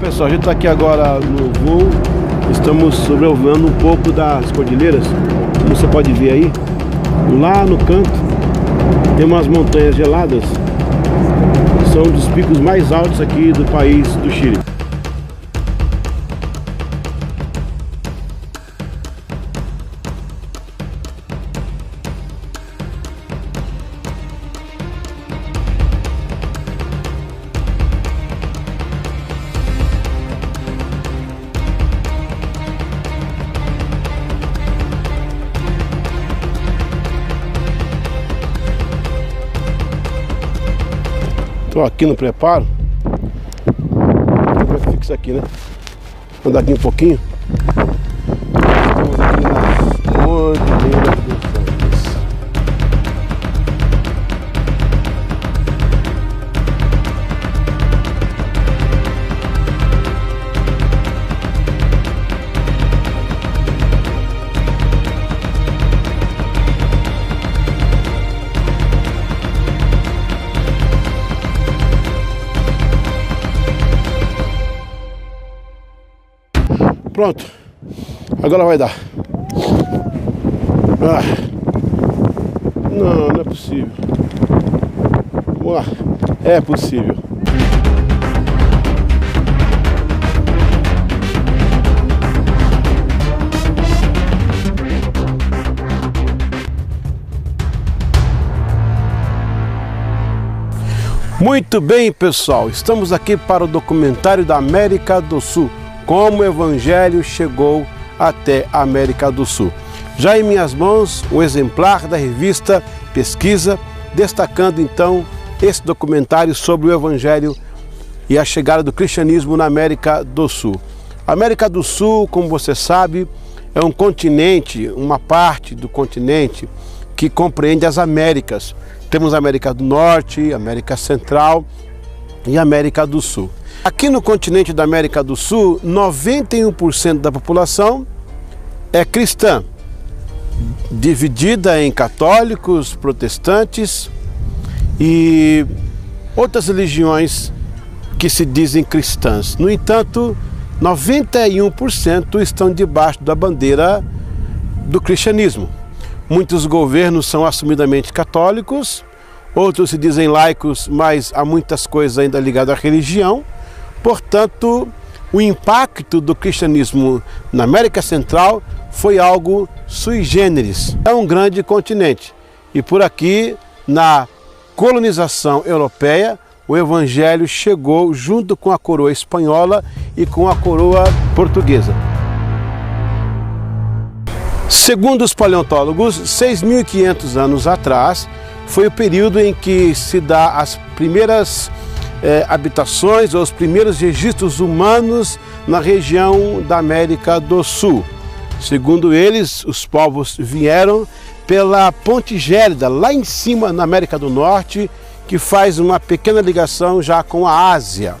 Pessoal, a gente está aqui agora no voo, estamos sobrevoando um pouco das cordilheiras, como você pode ver aí. Lá no canto tem umas montanhas geladas, são um dos picos mais altos aqui do país do Chile. Estou aqui no preparo. Como é que fica isso aqui, né? Vou andar aqui um pouquinho. Estamos aqui na Cordilheira dos Andes. Pronto, agora vai dar. Não é possível. Vamos lá, é possível. Muito bem, pessoal, estamos aqui para o documentário da América do Sul. Como o Evangelho chegou até a América do Sul. Já em minhas mãos, um exemplar da revista Pesquisa, destacando então esse documentário sobre o Evangelho e a chegada do cristianismo na América do Sul. A América do Sul, como você sabe, é um continente, uma parte do continente que compreende as Américas. Temos a América do Norte, América Central e América do Sul. Aqui no continente da América do Sul, 91% da população é cristã, dividida em católicos, protestantes e outras religiões que se dizem cristãs. No entanto, 91% estão debaixo da bandeira do cristianismo. Muitos governos são assumidamente católicos, outros se dizem laicos, mas há muitas coisas ainda ligadas à religião. Portanto, o impacto do cristianismo na América Central foi algo sui generis. É um grande continente e por aqui, na colonização europeia, o Evangelho chegou junto com a coroa espanhola e com a coroa portuguesa. Segundo os paleontólogos, 6.500 anos atrás, foi o período em que se dá as primeiras habitações ou os primeiros registros humanos na região da América do Sul. Segundo eles, os povos vieram pela Ponte Gélida, lá em cima na América do Norte, que faz uma pequena ligação já com a Ásia.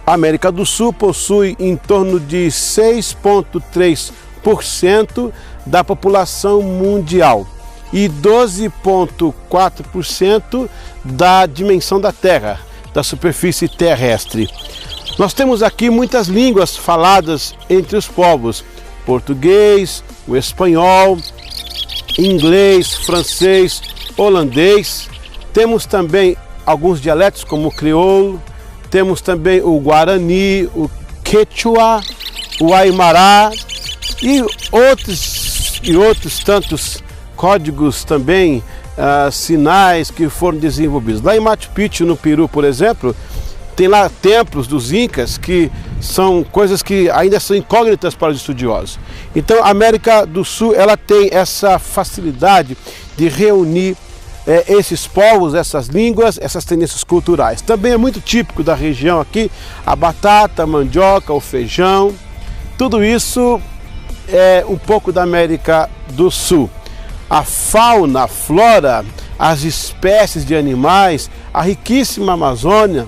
A América do Sul possui em torno de 6,3% da população mundial e 12,4% da dimensão da Terra, da superfície terrestre. Nós temos aqui muitas línguas faladas entre os povos: português, o espanhol, inglês, francês, holandês. Temos também alguns dialetos como o crioulo, temos também o guarani, o quechua, o aimará e outros tantos códigos também, sinais que foram desenvolvidos. Lá em Machu Picchu, no Peru, por exemplo, tem lá templos dos Incas que são coisas que ainda são incógnitas para os estudiosos. Então a América do Sul ela tem essa facilidade de reunir esses povos, essas línguas, essas tendências culturais. Também é muito típico da região aqui a batata, a mandioca, o feijão. Tudo isso é um pouco da América do Sul. A fauna, a flora, as espécies de animais, a riquíssima Amazônia.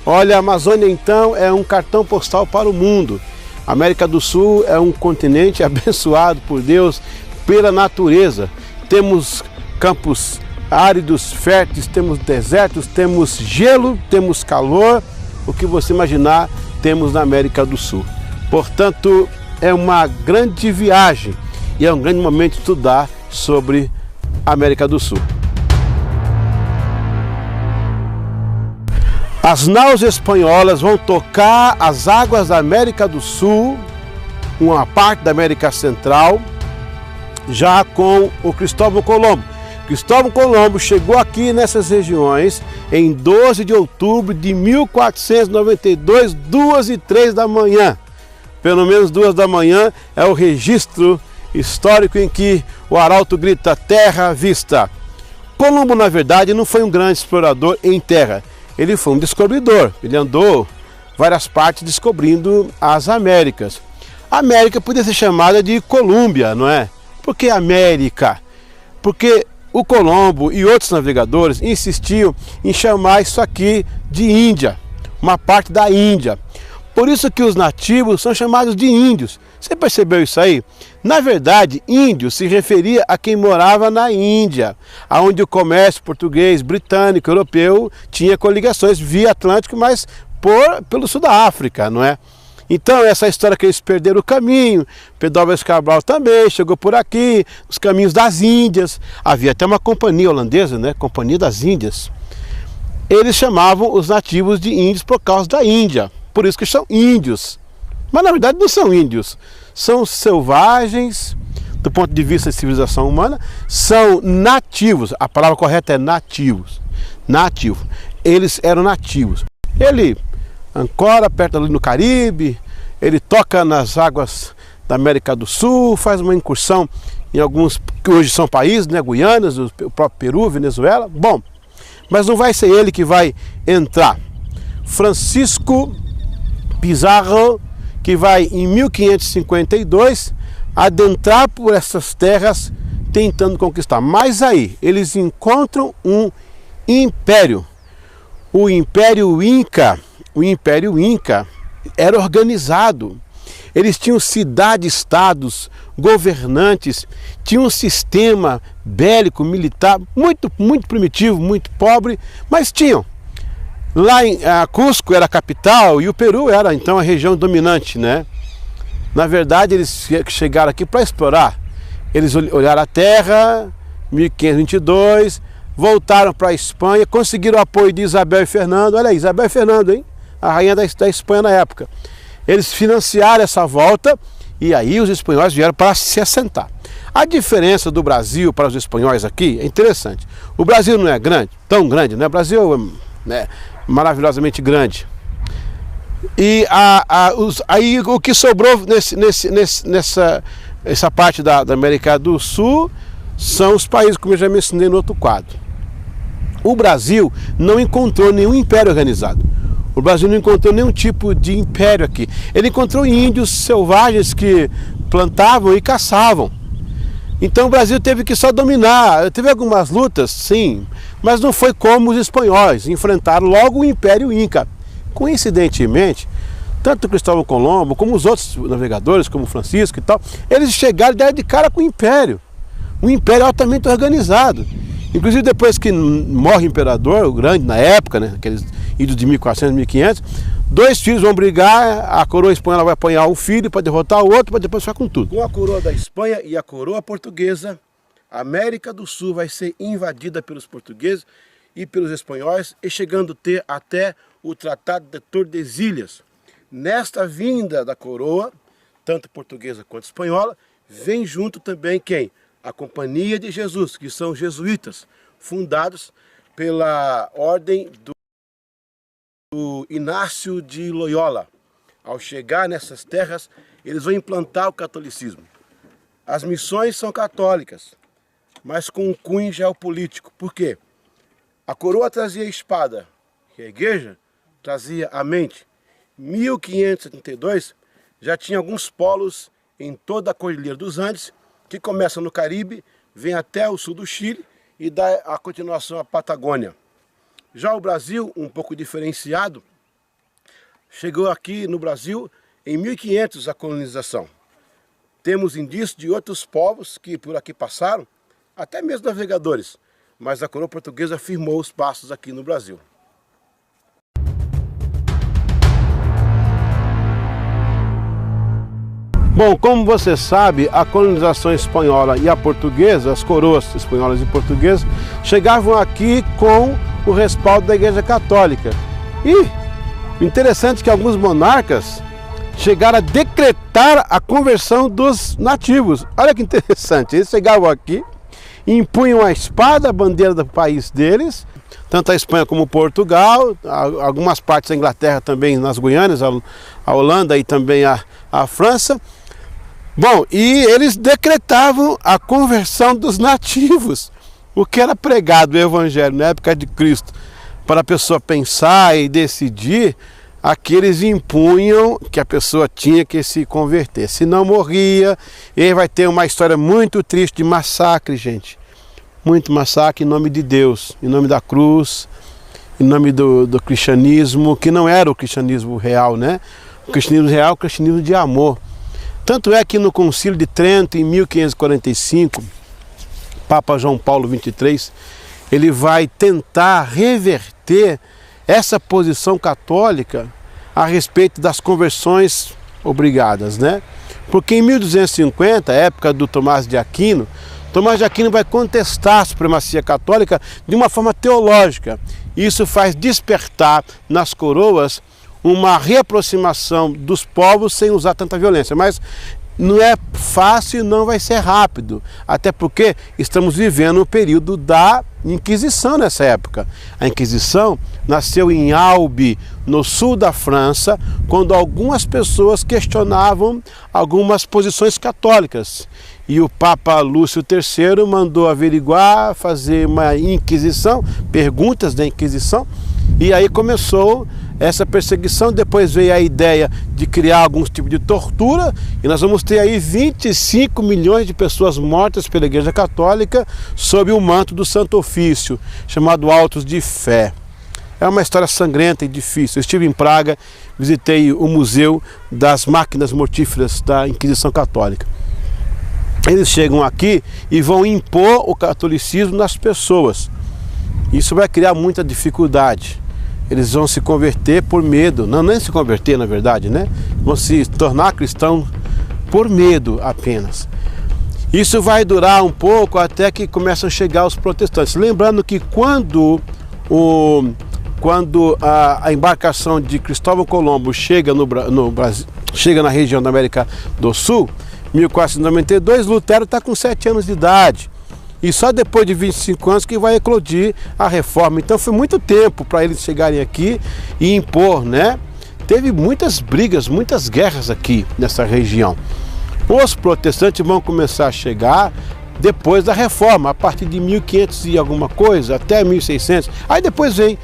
Olha, a Amazônia então é um cartão postal para o mundo. A América do Sul é um continente abençoado por Deus pela natureza. Temos campos áridos, férteis, temos desertos, temos gelo, temos calor. O que você imaginar temos na América do Sul. Portanto, é uma grande viagem e é um grande momento de estudar sobre a América do Sul. As naus espanholas vão tocar as águas da América do Sul, uma parte da América Central, já com o Cristóvão Colombo. Cristóvão Colombo chegou aqui nessas regiões em 12 de outubro de 1492, 2h03 da manhã. Pelo menos 2 da manhã é o registro histórico em que o arauto grita terra à vista. Colombo, na verdade, não foi um grande explorador em terra. Ele foi um descobridor. Ele andou várias partes descobrindo as Américas. A América podia ser chamada de Colômbia, não é? Por que América? Porque o Colombo e outros navegadores insistiam em chamar isso aqui de Índia, uma parte da Índia. Por isso que os nativos são chamados de índios. Você percebeu isso aí? Na verdade, índio se referia a quem morava na Índia, onde o comércio português, britânico, europeu tinha coligações via Atlântico, mas pelo sul da África, não é? Então, essa história que eles perderam o caminho, Pedro Álvares Cabral também chegou por aqui, os caminhos das Índias. Havia até uma companhia holandesa, né? Companhia das Índias. Eles chamavam os nativos de índios por causa da Índia, por isso que são índios. Mas na verdade não são índios, são selvagens, do ponto de vista de civilização humana, são nativos, a palavra correta é nativos, nativo, eles eram nativos. Ele ancora perto ali no Caribe, ele toca nas águas da América do Sul, faz uma incursão em alguns que hoje são países, né, Guianas, o próprio Peru, Venezuela, bom, mas não vai ser ele que vai entrar. Francisco Pizarro, que vai em 1552 adentrar por essas terras tentando conquistar. Mas aí eles encontram um império. O Império Inca era organizado. Eles tinham cidades-estados, governantes, tinham um sistema bélico, militar, muito primitivo, muito pobre, mas tinham. Lá em Cusco era a capital e o Peru era então a região dominante, né? Na verdade, eles chegaram aqui para explorar. Eles olharam a terra, 1522, voltaram para a Espanha, conseguiram o apoio de Isabel e Fernando. Olha aí, Isabel e Fernando, hein? A rainha da Espanha na época. Eles financiaram essa volta e aí os espanhóis vieram para se assentar. A diferença do Brasil para os espanhóis aqui é interessante. O Brasil não é grande, tão grande, né? O Brasil é maravilhosamente grande. E aí o que sobrou nessa parte da América do Sul são os países, como eu já mencionei no outro quadro. O Brasil não encontrou nenhum império organizado. O Brasil não encontrou nenhum tipo de império aqui. Ele encontrou índios selvagens que plantavam e caçavam. Então o Brasil teve que só dominar. Teve algumas lutas, sim, mas não foi como os espanhóis enfrentaram logo o Império Inca. Coincidentemente, tanto Cristóvão Colombo como os outros navegadores, como Francisco e tal, eles chegaram e deram de cara com o Império. Um Império altamente organizado. Inclusive depois que morre o Imperador, o Grande, na época, né, aqueles idos de 1400, 1500, dois filhos vão brigar, a coroa espanhola vai apanhar um filho para derrotar o outro, para depois ficar com tudo. Com a coroa da Espanha e a coroa portuguesa, a América do Sul vai ser invadida pelos portugueses e pelos espanhóis, e chegando a ter até o Tratado de Tordesilhas. Nesta vinda da coroa, tanto portuguesa quanto espanhola, vem junto também quem? A Companhia de Jesus, que são jesuítas, fundados pela ordem do Inácio de Loyola. Ao chegar nessas terras, eles vão implantar o catolicismo. As missões são católicas, mas com um cunho geopolítico. Por quê? A coroa trazia a espada, que a igreja trazia a mente. 1572 já tinha alguns polos em toda a Cordilheira dos Andes, que começa no Caribe, vem até o sul do Chile e dá a continuação à Patagônia. Já o Brasil, um pouco diferenciado, chegou aqui no Brasil em 1500 a colonização. Temos indícios de outros povos que por aqui passaram, até mesmo navegadores, mas a coroa portuguesa firmou os passos aqui no Brasil. Bom, como você sabe, a colonização espanhola e a portuguesa, as coroas espanholas e portuguesas, chegavam aqui com o respaldo da Igreja Católica. E interessante que alguns monarcas chegaram a decretar a conversão dos nativos. Olha que interessante, eles chegavam aqui, impunham a espada, a bandeira do país deles, tanto a Espanha como Portugal, algumas partes da Inglaterra também, nas Guianas, a Holanda e também a França. Bom, e eles decretavam a conversão dos nativos, o que era pregado o Evangelho na época de Cristo, para a pessoa pensar e decidir. Aqui eles impunham que a pessoa tinha que se converter, senão morria. E aí vai ter uma história muito triste de massacre, gente. Muito massacre em nome de Deus, em nome da cruz, em nome do cristianismo, que não era o cristianismo real, né? O cristianismo real é o cristianismo de amor. Tanto é que no Concílio de Trento, em 1545, Papa João Paulo XXIII, ele vai tentar reverter essa posição católica a respeito das conversões obrigadas, né? Porque em 1250, época do Tomás de Aquino vai contestar a supremacia católica de uma forma teológica. Isso faz despertar nas coroas uma reaproximação dos povos sem usar tanta violência, mas não é fácil e não vai ser rápido, até porque estamos vivendo o período da Inquisição nessa época. A Inquisição nasceu em Albi, no sul da França, quando algumas pessoas questionavam algumas posições católicas. E o Papa Lúcio III mandou averiguar, fazer uma inquisição, perguntas da Inquisição, e aí começou essa perseguição. Depois veio a ideia de criar alguns tipos de tortura, e nós vamos ter aí 25 milhões de pessoas mortas pela Igreja Católica sob o manto do Santo Ofício, chamado Autos de Fé. É uma história sangrenta e difícil. Eu estive em Praga, visitei o Museu das Máquinas Mortíferas da Inquisição Católica. Eles chegam aqui e vão impor o catolicismo nas pessoas. Isso vai criar muita dificuldade. Eles vão se converter por medo, não nem se converter na verdade, né? Vão se tornar cristãos por medo apenas. Isso vai durar um pouco até que começam a chegar os protestantes. Lembrando que quando a embarcação de Cristóvão Colombo chega no Brasil, chega na região da América do Sul, 1492, Lutero está com 7 anos de idade. E só depois de 25 anos que vai eclodir a reforma. Então foi muito tempo para eles chegarem aqui e impor, né? Teve muitas brigas, muitas guerras aqui nessa região. Os protestantes vão começar a chegar depois da reforma, a partir de 1500 e alguma coisa, até 1600. Aí depois vem,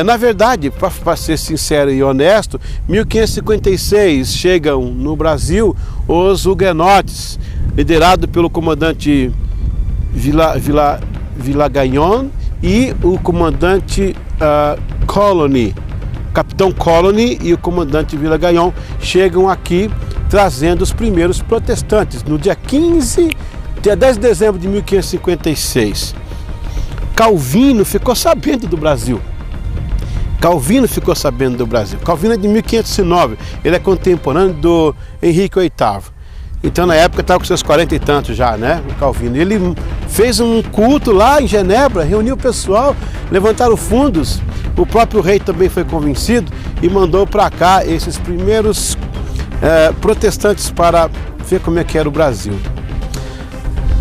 na verdade, para ser sincero e honesto, 1556 chegam no Brasil os huguenotes, liderados pelo comandante Villagagnon e o comandante Coligny. Capitão Coligny e o comandante Villagagnon chegam aqui trazendo os primeiros protestantes no dia 10 de dezembro de 1556. Calvino ficou sabendo do Brasil. Calvino é de 1509, ele é contemporâneo do Henrique VIII. Então na época estava com seus 40 e tantos já, né, o Calvino. Ele fez um culto lá em Genebra, reuniu o pessoal, levantaram fundos. O próprio rei também foi convencido e mandou para cá esses primeiros protestantes para ver como é que era o Brasil.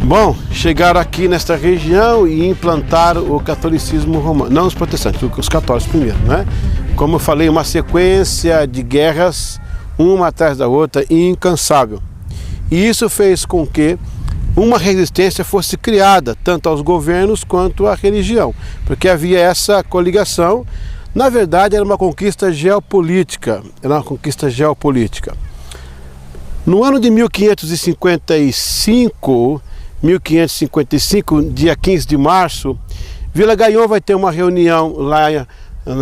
Bom, chegaram aqui nesta região e implantaram o catolicismo romano, não os protestantes, os católicos primeiro, né? Como eu falei, uma sequência de guerras, uma atrás da outra, incansável. E isso fez com que uma resistência fosse criada, tanto aos governos quanto à religião, porque havia essa coligação. Na verdade, era uma conquista geopolítica, No ano de 1555, dia 15 de março, Villagagnon vai ter uma reunião lá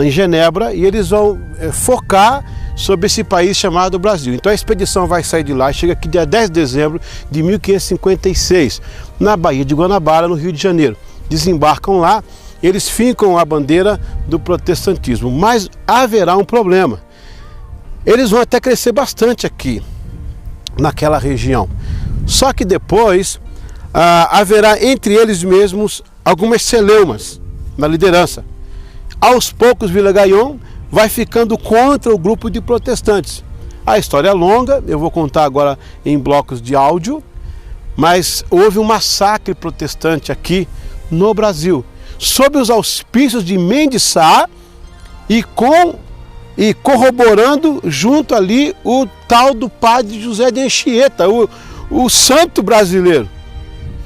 em Genebra e eles vão focar sobre esse país chamado Brasil. Então a expedição vai sair de lá e chega aqui dia 10 de dezembro de 1556, na Baía de Guanabara, no Rio de Janeiro. Desembarcam lá, eles fincam a bandeira do protestantismo, mas haverá um problema. Eles vão até crescer bastante aqui. naquela região. Só que depois haverá entre eles mesmos algumas celeumas na liderança. Aos poucos, Vila Gaillon vai ficando contra o grupo de protestantes. A história é longa, eu vou contar agora em blocos de áudio, mas houve um massacre protestante aqui no Brasil, sob os auspícios de Mendes Sá e corroborando junto ali o tal do padre José de Anchieta, o santo brasileiro.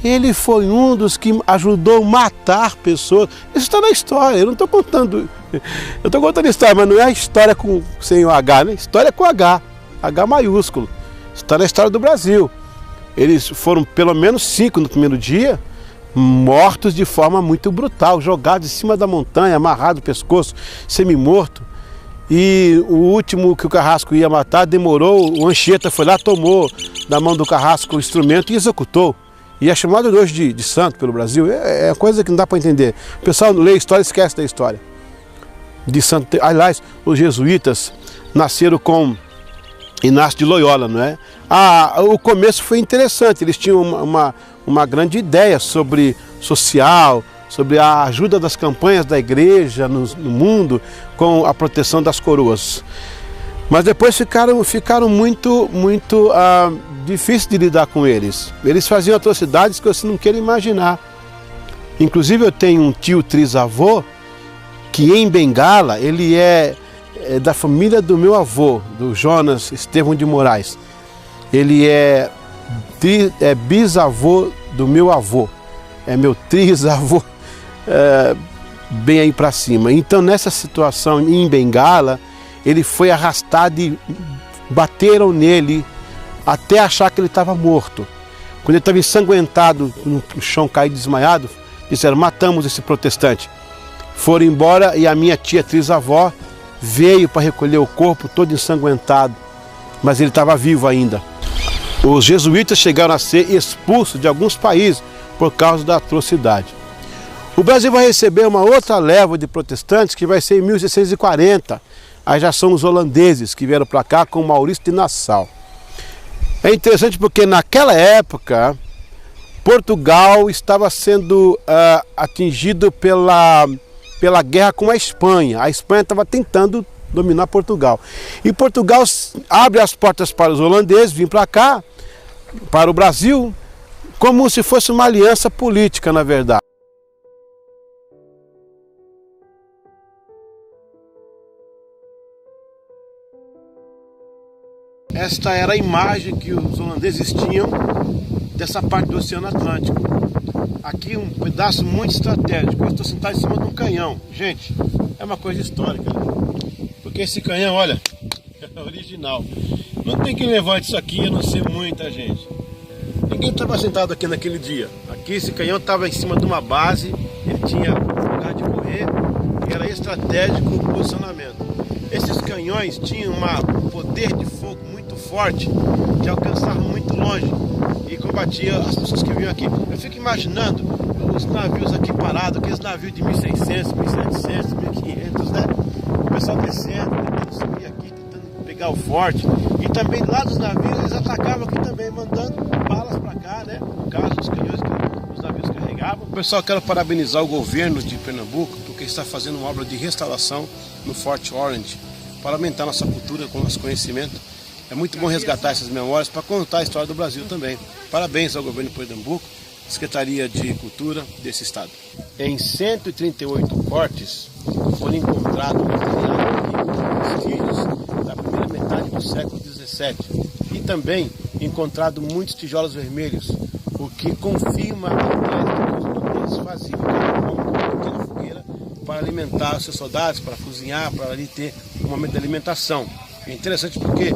Ele foi um dos que ajudou a matar pessoas. Isso está na história, eu não estou contando. Eu estou contando a história, mas não é a história sem o H, né? História com H maiúsculo. Está na história do Brasil. Eles foram pelo menos 5 no primeiro dia, mortos de forma muito brutal, jogados em cima da montanha, amarrado o pescoço, semi-morto. E o último que o Carrasco ia matar demorou, o Anchieta foi lá, tomou da mão do Carrasco o instrumento e executou. E é chamado hoje de santo pelo Brasil. É coisa que não dá para entender. O pessoal lê a história e esquece da história. De santo. Aliás, os jesuítas nasceram com Inácio de Loyola, não é? O começo foi interessante. Eles tinham uma grande ideia sobre social, sobre a ajuda das campanhas da igreja no mundo com a proteção das coroas. Mas depois ficaram muito difícil de lidar com eles. Eles faziam atrocidades que você não quer imaginar. Inclusive eu tenho um tio trisavô que em Bengala, ele é da família do meu avô, do Jonas Estevão de Moraes. Ele é bisavô do meu avô. É meu trisavô, bem aí para cima. Então nessa situação em Bengala, ele foi arrastado e bateram nele até achar que ele estava morto. Quando ele estava ensanguentado no chão, caído desmaiado, disseram: matamos esse protestante. Foram embora e a minha tia trisavó veio para recolher o corpo todo ensanguentado, mas ele estava vivo ainda. Os jesuítas chegaram a ser expulsos de alguns países por causa da atrocidade. O Brasil vai receber uma outra leva de protestantes que vai ser em 1640. Aí já são os holandeses que vieram para cá com Maurício de Nassau. É interessante porque naquela época Portugal estava sendo atingido pela guerra com a Espanha. A Espanha estava tentando dominar Portugal. E Portugal abre as portas para os holandeses vir para cá, para o Brasil, como se fosse uma aliança política, na verdade. Esta era a imagem que os holandeses tinham dessa parte do Oceano Atlântico. Aqui um pedaço muito estratégico. Eu estou sentado em cima de um canhão. Gente, é uma coisa histórica, né? Porque esse canhão, olha, é original. Não tem que levar isso aqui, a não ser muita gente. Ninguém estava sentado aqui naquele dia. Aqui esse canhão estava em cima de uma base, ele tinha lugar de correr, e era estratégico o posicionamento. Esses canhões tinham um poder de fogo muito forte, que alcançava muito longe e combatia as pessoas que vinham aqui. Eu fico imaginando os navios aqui parados, aqueles navios de 1600, 1700, 1500, né? O pessoal descendo, tentando subir aqui, tentando pegar o forte. E também lá dos navios eles atacavam aqui também, mandando balas para cá, né? No caso, os canhões que os navios carregavam. Pessoal, quero parabenizar o governo de Pernambuco porque está fazendo uma obra de restauração no Forte Orange para aumentar nossa cultura, com nosso conhecimento. É muito bom resgatar essas memórias para contar a história do Brasil também. Parabéns ao governo de Pernambuco, Secretaria de Cultura desse estado. Em 138 cortes foram encontrados vestígios da primeira metade do século XVII e também encontrado muitos tijolos vermelhos, o que confirma a ideia que os holandeses faziam, uma pequena fogueira para alimentar os seus soldados, para cozinhar, para ali ter um momento de alimentação. É interessante porque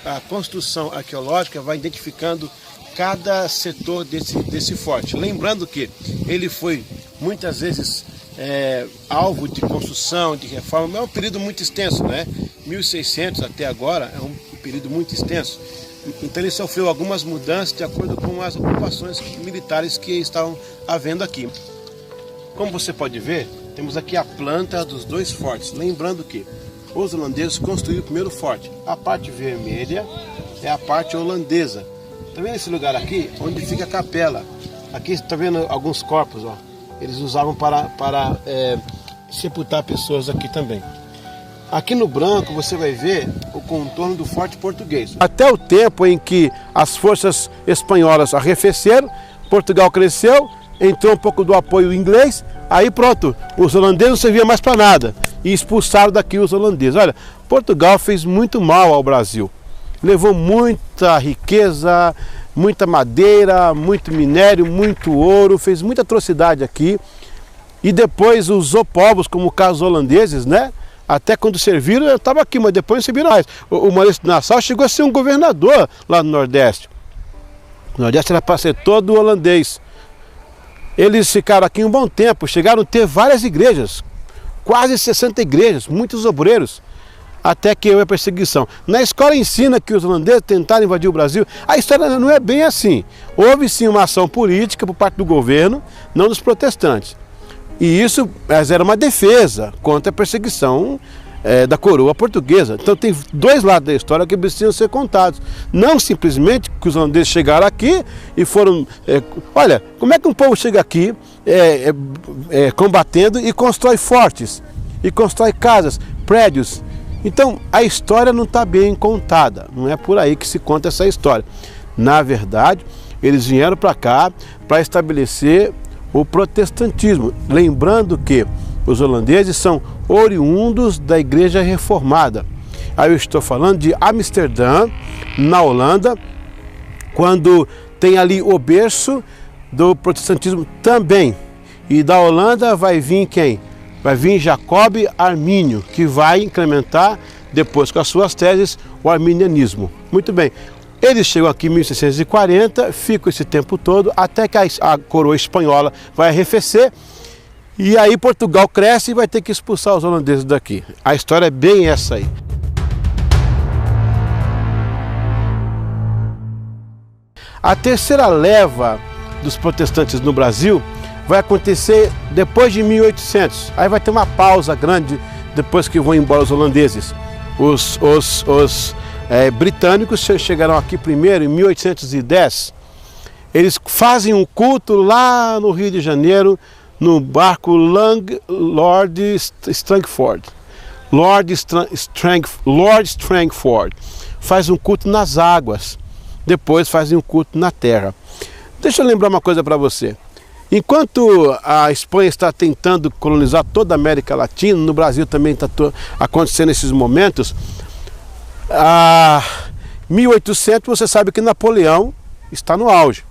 a construção arqueológica vai identificando cada setor desse forte. Lembrando que ele foi muitas vezes alvo de construção, de reforma. É um período muito extenso, né? 1600 até agora é um período muito extenso. Então ele sofreu algumas mudanças de acordo com as ocupações militares que estavam havendo aqui. Como você pode ver, temos aqui a planta dos dois fortes. Lembrando que os holandeses construíram o primeiro forte. A parte vermelha é a parte holandesa. Tá vendo esse lugar aqui, onde fica a capela? Aqui está vendo alguns corpos, ó. Eles usavam para sepultar pessoas aqui também. Aqui no branco você vai ver o contorno do Forte Português. Até o tempo em que as forças espanholas arrefeceram, Portugal cresceu, entrou um pouco do apoio inglês, aí pronto, os holandeses não serviam mais para nada e expulsaram daqui os holandeses. Olha, Portugal fez muito mal ao Brasil. Levou muita riqueza, muita madeira, muito minério, muito ouro, fez muita atrocidade aqui. E depois usou povos, como o caso dos holandeses, né? Até quando serviram, eu estava aqui, mas depois não serviram mais. O Maurício Nassau chegou a ser um governador lá no Nordeste. O Nordeste era para ser todo holandês. Eles ficaram aqui um bom tempo, chegaram a ter várias igrejas, quase 60 igrejas, muitos obreiros. Até que houve a perseguição. Na escola ensina que os holandeses tentaram invadir o Brasil. A história não é bem assim. Houve sim uma ação política por parte do governo, não dos protestantes. E isso era uma defesa contra a perseguição da coroa portuguesa. Então tem dois lados da história que precisam ser contados. Não simplesmente que os holandeses chegaram aqui e foram... olha, como é que um povo chega aqui combatendo e constrói fortes, e constrói casas, prédios? Então, a história não está bem contada, não é por aí que se conta essa história. Na verdade, eles vieram para cá para estabelecer o protestantismo. Lembrando que os holandeses são oriundos da Igreja Reformada. Aí eu estou falando de Amsterdã, na Holanda, quando tem ali o berço do protestantismo também. E da Holanda vai vir quem? Vai vir Jacob Armínio, que vai incrementar, depois com as suas teses, o arminianismo. Muito bem, eles chegam aqui em 1640, ficam esse tempo todo, até que a coroa espanhola vai arrefecer, e aí Portugal cresce e vai ter que expulsar os holandeses daqui. A história é bem essa aí. A terceira leva dos protestantes no Brasil vai acontecer depois de 1800. Aí vai ter uma pausa grande depois que vão embora os holandeses. Os britânicos chegaram aqui primeiro em 1810. Eles fazem um culto lá no Rio de Janeiro, no barco Lord Strangford. Lord Strangford faz um culto nas águas, depois fazem um culto na terra. Deixa eu lembrar uma coisa para você. Enquanto a Espanha está tentando colonizar toda a América Latina, no Brasil também está acontecendo esses momentos, 1800 você sabe que Napoleão está no auge.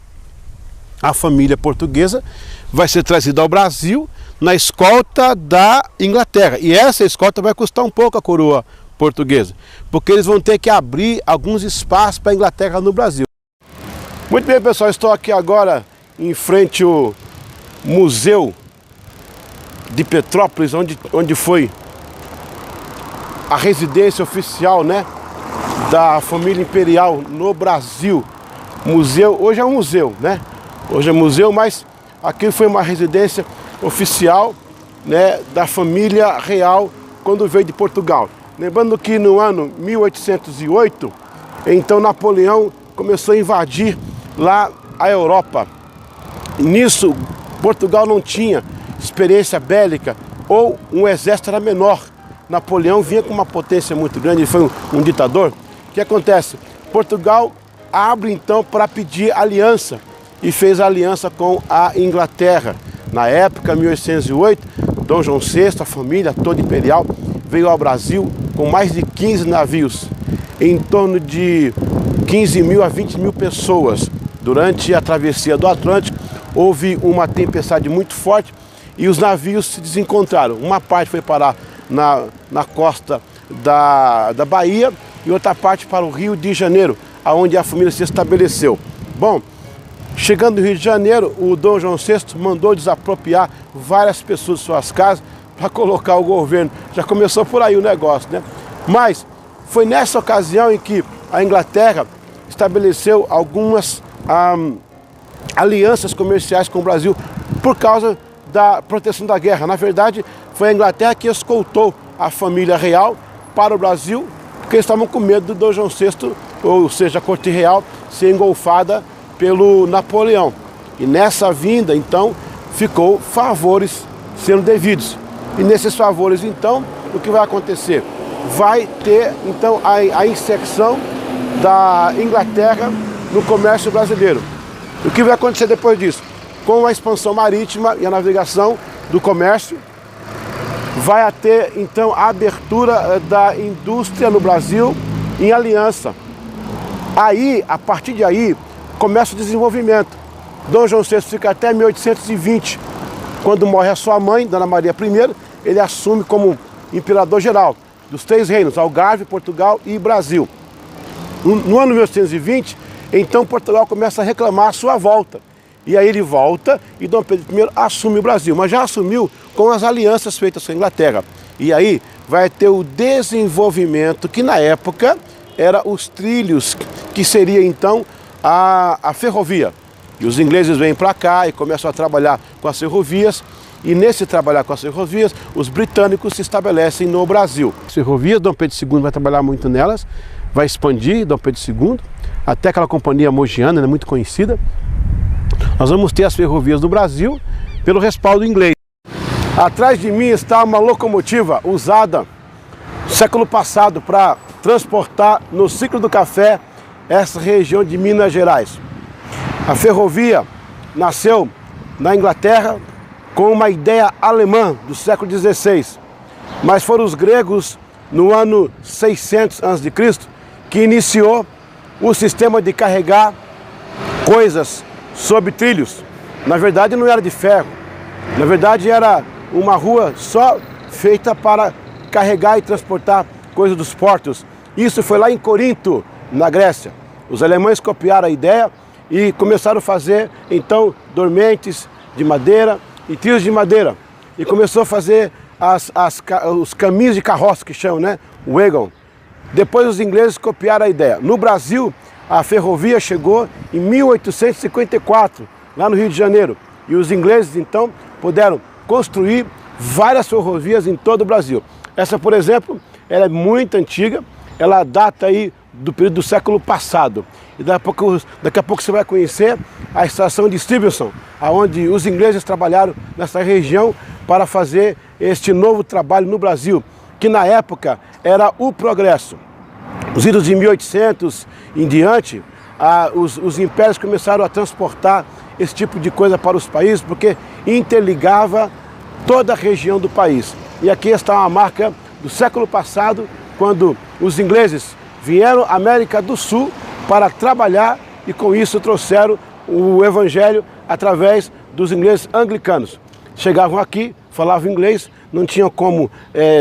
A família portuguesa vai ser trazida ao Brasil na escolta da Inglaterra. E essa escolta vai custar um pouco a coroa portuguesa, porque eles vão ter que abrir alguns espaços para a Inglaterra no Brasil. Muito bem, pessoal, estou aqui agora em frente ao Museu de Petrópolis, onde foi a residência oficial, né, da família imperial no Brasil. Museu, hoje é um museu, né? Hoje é museu, mas aqui foi uma residência oficial, né, da família real quando veio de Portugal. Lembrando que no ano 1808, então Napoleão começou a invadir lá a Europa. Nisso, Portugal não tinha experiência bélica ou um exército era menor. Napoleão vinha com uma potência muito grande, ele foi um ditador. O que acontece? Portugal abre então para pedir aliança e fez aliança com a Inglaterra. Na época, 1808, Dom João VI, a família toda imperial, veio ao Brasil com mais de 15 navios, em torno de 15 mil a 20 mil pessoas. Durante a travessia do Atlântico, houve uma tempestade muito forte e os navios se desencontraram. Uma parte foi parar na costa da Bahia e outra parte para o Rio de Janeiro, onde a família se estabeleceu. Bom, chegando no Rio de Janeiro, o Dom João VI mandou desapropriar várias pessoas de suas casas para colocar o governo. Já começou por aí o negócio, né? Mas foi nessa ocasião em que a Inglaterra estabeleceu algumas alianças comerciais com o Brasil por causa da proteção da guerra. Na verdade, foi a Inglaterra que escoltou a família real para o Brasil, porque eles estavam com medo do Dom João VI, ou seja, a corte real, ser engolfada pelo Napoleão. E nessa vinda, então, ficou favores sendo devidos. E nesses favores, então, o que vai acontecer? Vai ter, então, a inserção da Inglaterra no comércio brasileiro. O que vai acontecer depois disso? Com a expansão marítima e a navegação do comércio, vai ter, então, a abertura da indústria no Brasil em aliança. Aí, a partir de aí, começa o desenvolvimento. Dom João VI fica até 1820, quando morre a sua mãe, Dona Maria I, ele assume como imperador geral dos 3 reinos, Algarve, Portugal e Brasil. No ano 1820, então Portugal começa a reclamar a sua volta. E aí ele volta e Dom Pedro I assume o Brasil, mas já assumiu com as alianças feitas com a Inglaterra. E aí vai ter o desenvolvimento que na época era os trilhos, que seria então a ferrovia. E os ingleses vêm para cá e começam a trabalhar com as ferrovias. E nesse trabalhar com as ferrovias, os britânicos se estabelecem no Brasil. As ferrovias, Dom Pedro II vai trabalhar muito nelas, vai expandir Dom Pedro II, até aquela companhia mogiana, muito conhecida. Nós vamos ter as ferrovias do Brasil pelo respaldo inglês. Atrás de mim está uma locomotiva usada no século passado para transportar no ciclo do café essa região de Minas Gerais. A ferrovia nasceu na Inglaterra com uma ideia alemã do século XVI, mas foram os gregos no ano 600 a.C. que iniciou o sistema de carregar coisas sobre trilhos. Na verdade não era de ferro, na verdade era uma rua só feita para carregar e transportar coisas dos portos. Isso foi lá em Corinto, na Grécia. Os alemães copiaram a ideia e começaram a fazer, então, dormentes de madeira e trilhos de madeira. E começou a fazer os caminhos de carroça, que chamam, né? Wagon. Depois os ingleses copiaram a ideia. No Brasil, a ferrovia chegou em 1854, lá no Rio de Janeiro. E os ingleses, então, puderam construir várias ferrovias em todo o Brasil. Essa, por exemplo, ela é muito antiga, ela data aí do período do século passado. E daqui a pouco você vai conhecer a estação de Stephenson, onde os ingleses trabalharam nessa região para fazer este novo trabalho no Brasil, que na época era o progresso. Nos idos de 1800 em diante, os impérios começaram a transportar esse tipo de coisa para os países, porque interligava toda a região do país. E aqui está uma marca do século passado, quando os ingleses vieram à América do Sul para trabalhar e com isso trouxeram o evangelho através dos ingleses anglicanos. Chegavam aqui, falavam inglês, não tinham como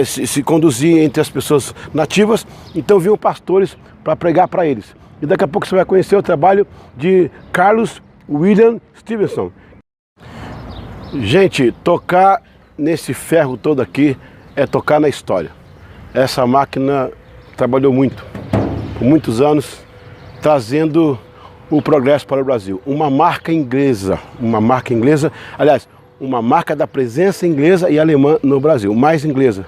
se conduzir entre as pessoas nativas, então vinham pastores para pregar para eles. E daqui a pouco você vai conhecer o trabalho de Carlos William Stephenson. Gente, tocar nesse ferro todo aqui é tocar na história. Essa máquina trabalhou muito, por muitos anos, trazendo o progresso para o Brasil. Uma marca inglesa, aliás, uma marca da presença inglesa e alemã no Brasil, mais inglesa.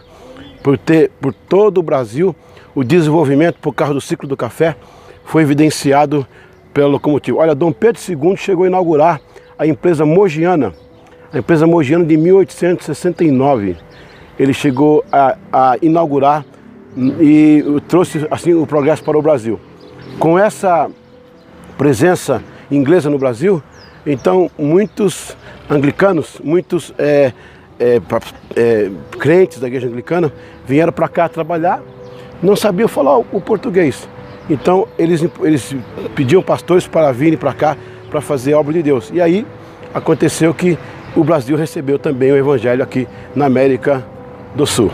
Por todo o Brasil, o desenvolvimento por causa do ciclo do café foi evidenciado pela locomotiva. Olha, Dom Pedro II chegou a inaugurar a empresa mogiana de 1869. Ele chegou a inaugurar e trouxe assim o progresso para o Brasil. Com essa presença inglesa no Brasil, então muitos anglicanos, muitos crentes da igreja anglicana vieram para cá trabalhar, não sabiam falar o português. Então eles pediam pastores para virem para cá para fazer a obra de Deus. E aí aconteceu que o Brasil recebeu também o evangelho aqui na América do Sul.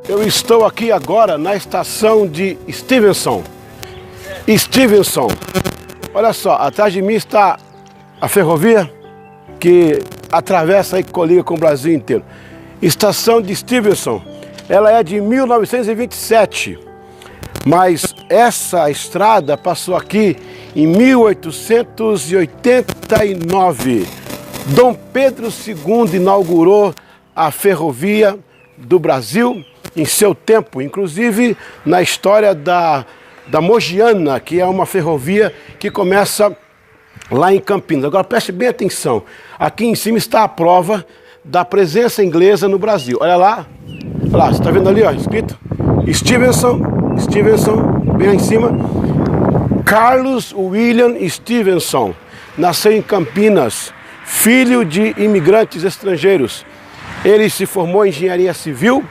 Eu estou aqui agora na estação de Stephenson. Olha só, atrás de mim está a ferrovia que atravessa e coliga com o Brasil inteiro. Estação de Stephenson, ela é de 1927, mas essa estrada passou aqui em 1889. Dom Pedro II inaugurou a ferrovia do Brasil em seu tempo, inclusive na história da Mogiana, que é uma ferrovia que começa lá em Campinas. Agora preste bem atenção, aqui em cima está a prova da presença inglesa no Brasil. Olha lá, você está vendo ali, ó, escrito Stevenson, bem lá em cima, Carlos William Stevenson, nasceu em Campinas, filho de imigrantes estrangeiros. Ele se formou em engenharia civil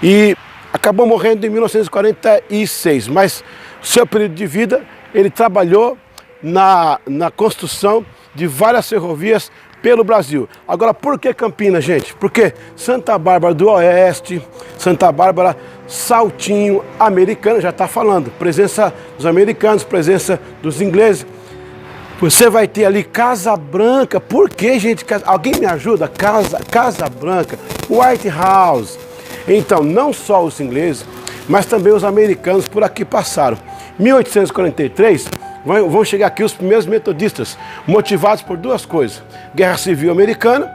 e acabou morrendo em 1946, mas seu período de vida ele trabalhou na construção de várias ferrovias pelo Brasil. Agora, por que Campinas, gente? Porque Santa Bárbara do Oeste, Santa Bárbara, Saltinho, Americana, já está falando, presença dos americanos, presença dos ingleses. Você vai ter ali Casa Branca. Por que, gente? Alguém me ajuda? Casa Branca, White House. Então, não só os ingleses, mas também os americanos por aqui passaram. 1843, vão chegar aqui os primeiros metodistas, motivados por duas coisas. Guerra Civil Americana,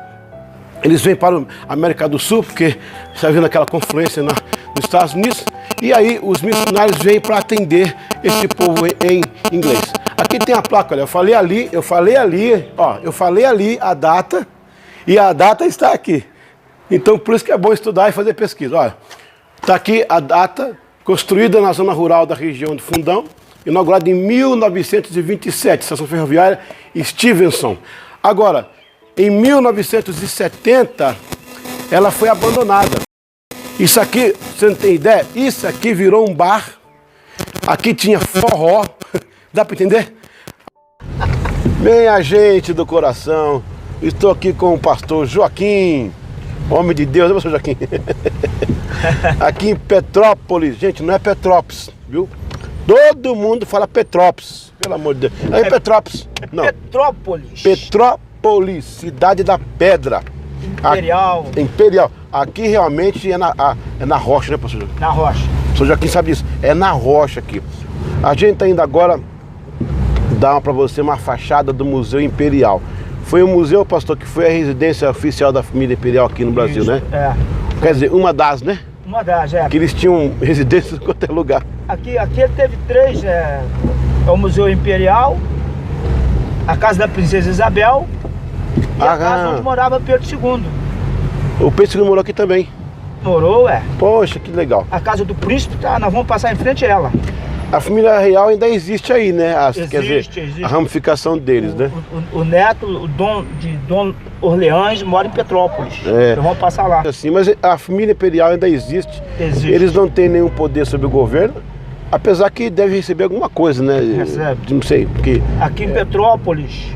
eles vêm para a América do Sul, porque está vendo aquela confluência nos Estados Unidos, e aí os missionários vêm para atender esse povo em inglês. Aqui tem a placa, olha, eu falei ali a data, e a data está aqui. Então por isso que é bom estudar e fazer pesquisa. Olha, está aqui a data, construída na zona rural da região de Fundão, inaugurada em 1927, estação ferroviária Stevenson. Agora, em 1970, ela foi abandonada. Isso aqui, você não tem ideia? Isso aqui virou um bar. Aqui tinha forró. Dá para entender? Minha gente do coração, estou aqui com o pastor Joaquim, homem de Deus, pastor Joaquim. Aqui em Petrópolis, gente, não é Petrópolis, viu? Todo mundo fala Petrópolis, pelo amor de Deus. É Petrópolis, não. Petrópolis. Petrópolis, cidade da pedra. Imperial. Imperial. Aqui realmente é na rocha, né, pastor Joaquim? Na rocha. O pastor Joaquim sabe disso. É na rocha aqui. A gente está indo agora dar para você uma fachada do Museu Imperial. Foi um museu, pastor, que foi a residência oficial da família imperial aqui no Brasil, Isso, né? É. Quer dizer, uma das, né? Uma das, é. Que eles tinham residências em qualquer lugar. Aqui ele teve três, é o Museu Imperial, a Casa da Princesa Isabel e a casa onde morava Pedro II. O Pedro II morou aqui também. Morou, é. Poxa, que legal. A casa do príncipe, tá? Nós vamos passar em frente a ela. A família real ainda existe aí, né? Quer dizer, existe. A ramificação deles, né? O neto, o Dom Orleans, mora em Petrópolis. É. Então vamos passar lá. Assim, mas a família imperial ainda existe. Existe. Eles não têm nenhum poder sobre o governo, apesar que devem receber alguma coisa, né? Recebe. Não sei, porque... Aqui em Petrópolis...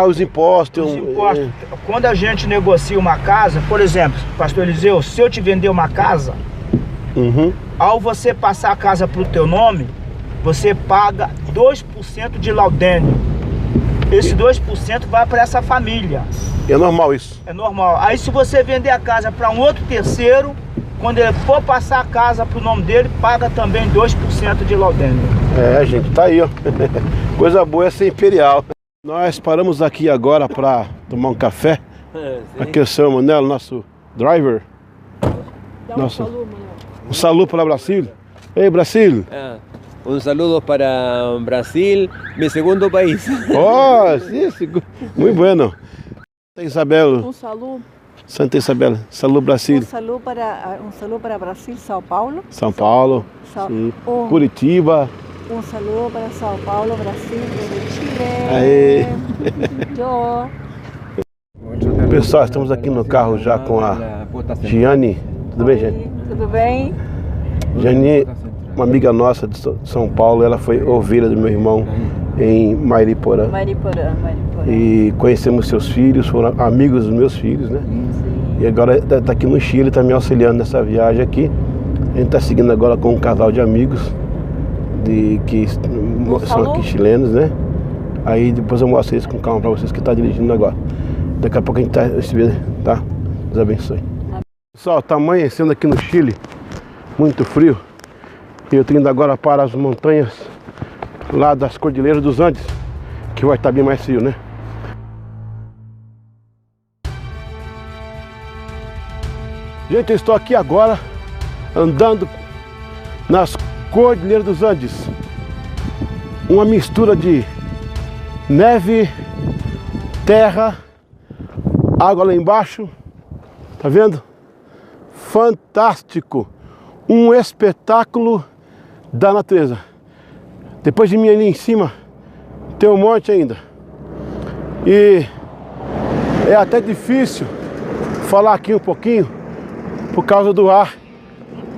os impostos... Os impostos. Quando a gente negocia uma casa, por exemplo, pastor Eliseu, se eu te vender uma casa... Ao você passar a casa para o teu nome, você paga 2% de laudênio. Esse 2% vai para essa família. É normal isso? É normal. Aí se você vender a casa para um outro terceiro, quando ele for passar a casa para o nome dele, paga também 2% de laudênio. É, gente, tá aí, ó. Coisa boa é ser imperial. Nós paramos aqui agora para tomar um café. Aqui é o seu Manelo, nosso driver. Nosso... Um saludo para Brasil. Ei, Brasil. Un saludo para Brasil, mi segundo país. Oh, sí, muy bueno. Santa Isabel. Un saludo. Santa Isabel. Saludo Brasil. Un saludo para Brasil, São Paulo. São Paulo. Sim. Curitiba. Un saludo para São Paulo, Brasil, Chile. Aê. Yo. Pessoal, estamos aqui no carro já com a Giane. Tudo bem, Giane? Tudo bem? Giane, uma amiga nossa de São Paulo, ela foi ovelha do meu irmão em Mariporã. Mariporã. E conhecemos seus filhos, foram amigos dos meus filhos, né? Sim. E agora está aqui no Chile, está me auxiliando nessa viagem aqui. A gente está seguindo agora com um casal de amigos que são aqui chilenos, né? Aí depois eu mostro isso com calma para vocês que está dirigindo agora. Daqui a pouco a gente tá? Deus abençoe. Pessoal, está amanhecendo aqui no Chile, muito frio. E eu estou indo agora para as montanhas lá das Cordilheiras dos Andes, que vai estar bem mais frio, né? Gente, eu estou aqui agora andando nas Cordilheiras dos Andes. Uma mistura de neve, terra, água lá embaixo. Tá vendo? Fantástico! Um espetáculo da natureza. Depois de mim ali em cima tem um monte ainda. E é até difícil falar aqui um pouquinho por causa do ar.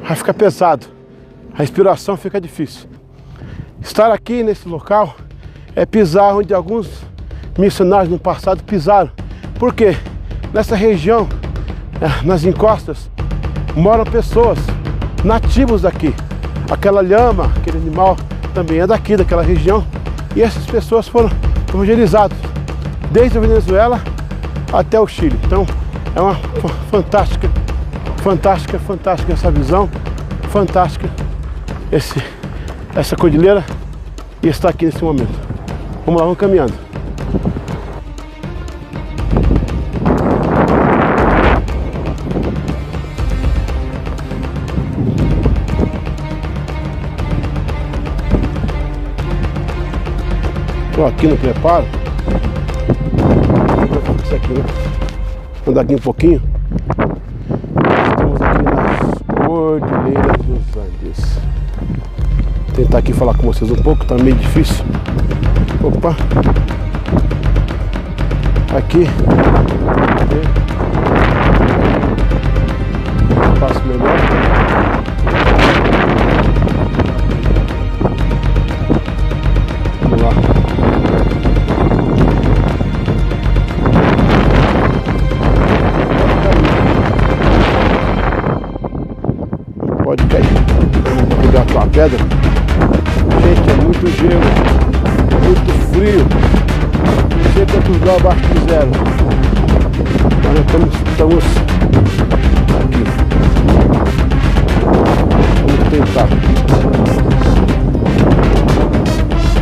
Vai ficar pesado. A respiração fica difícil. Estar aqui nesse local é pisar onde alguns missionários no passado pisaram. Por quê? Nessa região, nas encostas, moram pessoas nativos daqui. Aquela lhama, aquele animal também é daqui, daquela região. E essas pessoas foram evangelizadas desde a Venezuela até o Chile. Então é uma fantástica essa visão, fantástica essa cordilheira e está aqui nesse momento. Vamos lá, vamos caminhando. Estou aqui no preparo. Isso aqui, né? Andar aqui um pouquinho. Estamos aqui nas Cordilheiras dos Andes. Vou tentar aqui falar com vocês um pouco, tá meio difícil. Opa! Aqui. Passo melhor. Vamos lá. Pode cair. Vou pegar com a pedra. Gente, é muito gelo, muito frio. Não sei quantos graus abaixo de zero. Mas estamos aqui. Vamos tentar.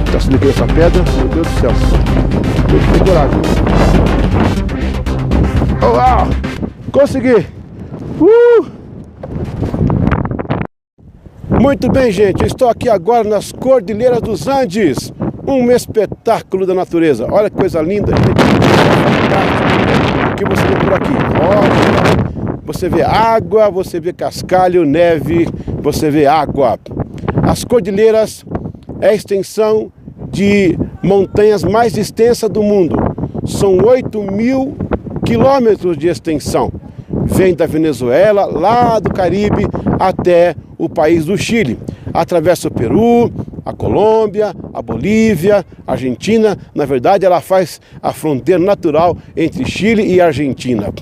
Está subindo aqui essa pedra, meu Deus do céu. Tem que ter coragem. Uau! Consegui! Muito bem, gente, eu estou aqui agora nas Cordilheiras dos Andes, um espetáculo da natureza. Olha que coisa linda, gente. O que você vê por aqui? Olha, você vê água, você vê cascalho, neve, você vê água. As cordilheiras é a extensão de montanhas mais extensa do mundo. São 8.000 quilômetros de extensão. Vem da Venezuela, lá do Caribe, até o país do Chile. Atravessa o Peru, a Colômbia, a Bolívia, a Argentina. Na verdade, ela faz a fronteira natural entre Chile e Argentina.